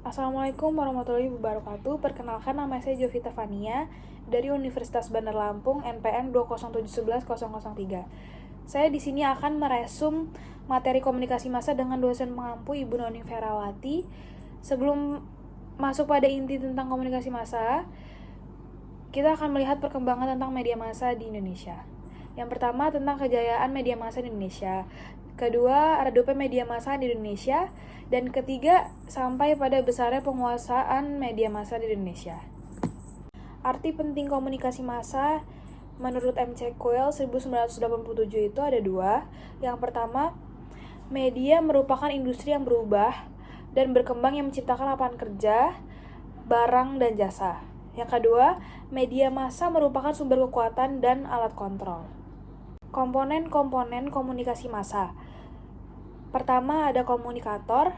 Assalamualaikum warahmatullahi wabarakatuh. Perkenalkan, nama saya Jovita Fania dari Universitas Bandar Lampung NPM 207111003. Saya di sini akan meresum materi komunikasi massa dengan dosen pengampu Ibu Noni Ferawati. Sebelum masuk pada inti tentang komunikasi massa, kita akan melihat perkembangan tentang media massa di Indonesia. Yang pertama, tentang kejayaan media massa di Indonesia. Kedua, redupnya media massa di Indonesia. Dan ketiga, sampai pada besarnya penguasaan media massa di Indonesia. Arti penting komunikasi massa menurut M.C. Kuehl 1987 itu ada dua. Yang pertama, media merupakan industri yang berubah dan berkembang yang menciptakan lapangan kerja, barang, dan jasa. Yang kedua, media massa merupakan sumber kekuatan dan alat kontrol. Komponen-komponen komunikasi massa. Pertama, ada komunikator.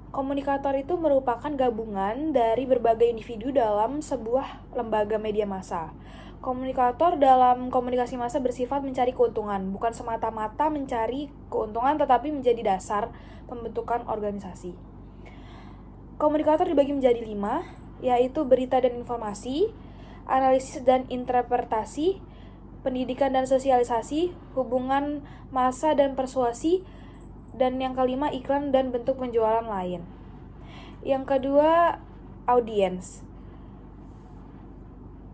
Komunikator itu merupakan gabungan dari berbagai individu dalam sebuah lembaga media massa. Komunikator dalam komunikasi massa bersifat mencari keuntungan, bukan semata-mata mencari keuntungan tetapi menjadi dasar pembentukan organisasi. Komunikator dibagi menjadi 5, yaitu berita dan informasi, analisis dan interpretasi, pendidikan dan sosialisasi, hubungan massa dan persuasi, dan yang kelima, iklan dan bentuk penjualan lain. Yang kedua, audiens.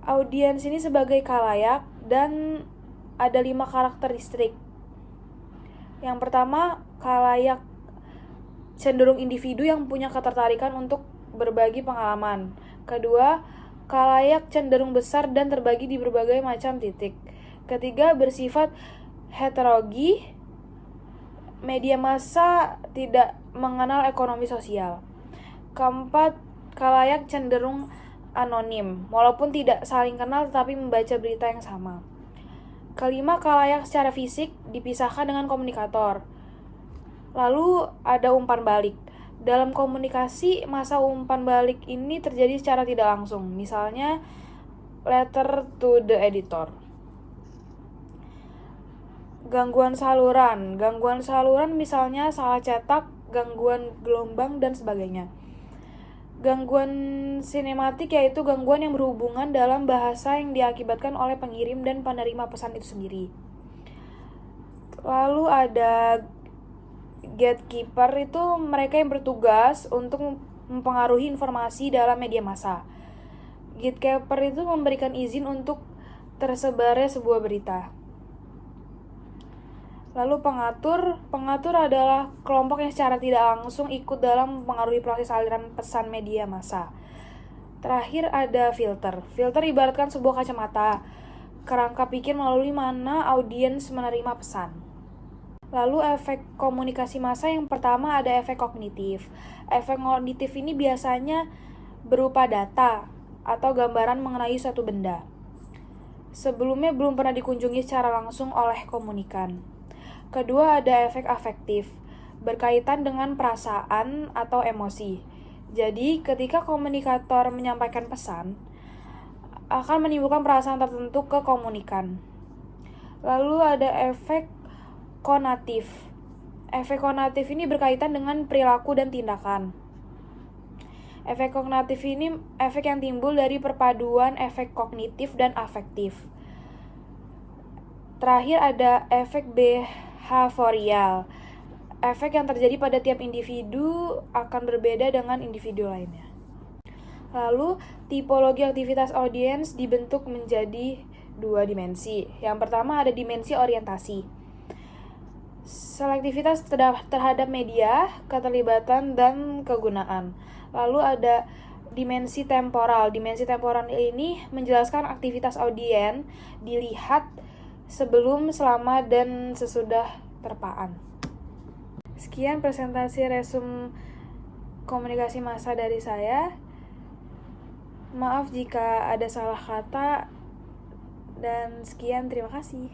Audiens ini sebagai khalayak dan ada 5 karakteristik. Yang pertama, khalayak cenderung individu yang punya ketertarikan untuk berbagi pengalaman. Kedua, khalayak cenderung besar dan terbagi di berbagai macam titik. Ketiga, bersifat heterogi. Media massa tidak mengenal ekonomi sosial. Keempat, khalayak cenderung anonim, walaupun tidak saling kenal tetapi membaca berita yang sama. Kelima, khalayak secara fisik dipisahkan dengan komunikator. Lalu ada umpan balik. Dalam komunikasi massa, umpan balik ini terjadi secara tidak langsung. Misalnya, letter to the editor. Gangguan saluran misalnya salah cetak, gangguan gelombang, dan sebagainya. Gangguan sinematik yaitu gangguan yang berhubungan dalam bahasa yang diakibatkan oleh pengirim dan penerima pesan itu sendiri. Lalu ada gatekeeper, itu mereka yang bertugas untuk mempengaruhi informasi dalam media massa. Gatekeeper itu memberikan izin untuk tersebarnya sebuah berita. Lalu pengatur adalah kelompok yang secara tidak langsung ikut dalam mempengaruhi proses aliran pesan media massa. Terakhir ada filter. Filter ibaratkan sebuah kacamata, kerangka pikir melalui mana audiens menerima pesan. Lalu efek komunikasi massa yang pertama ada efek kognitif. Efek kognitif ini biasanya berupa data atau gambaran mengenai suatu benda. Sebelumnya belum pernah dikunjungi secara langsung oleh komunikan. Kedua, ada efek afektif, berkaitan dengan perasaan atau emosi. Jadi, ketika komunikator menyampaikan pesan, akan menimbulkan perasaan tertentu ke komunikan. Lalu ada efek konatif. Efek konatif ini berkaitan dengan perilaku dan tindakan. Efek kognitif ini efek yang timbul dari perpaduan efek kognitif dan afektif. Terakhir ada efek behavioral. Efek yang terjadi pada tiap individu akan berbeda dengan individu lainnya. Lalu, tipologi aktivitas audiens dibentuk menjadi 2 dimensi. Yang pertama ada dimensi orientasi. Selektivitas terhadap media, keterlibatan, dan kegunaan. Lalu ada dimensi temporal. Dimensi temporal ini menjelaskan aktivitas audiens dilihat sebelum, selama, dan sesudah terpaan. Sekian presentasi resum komunikasi massa dari saya. Maaf jika ada salah kata, dan sekian, terima kasih.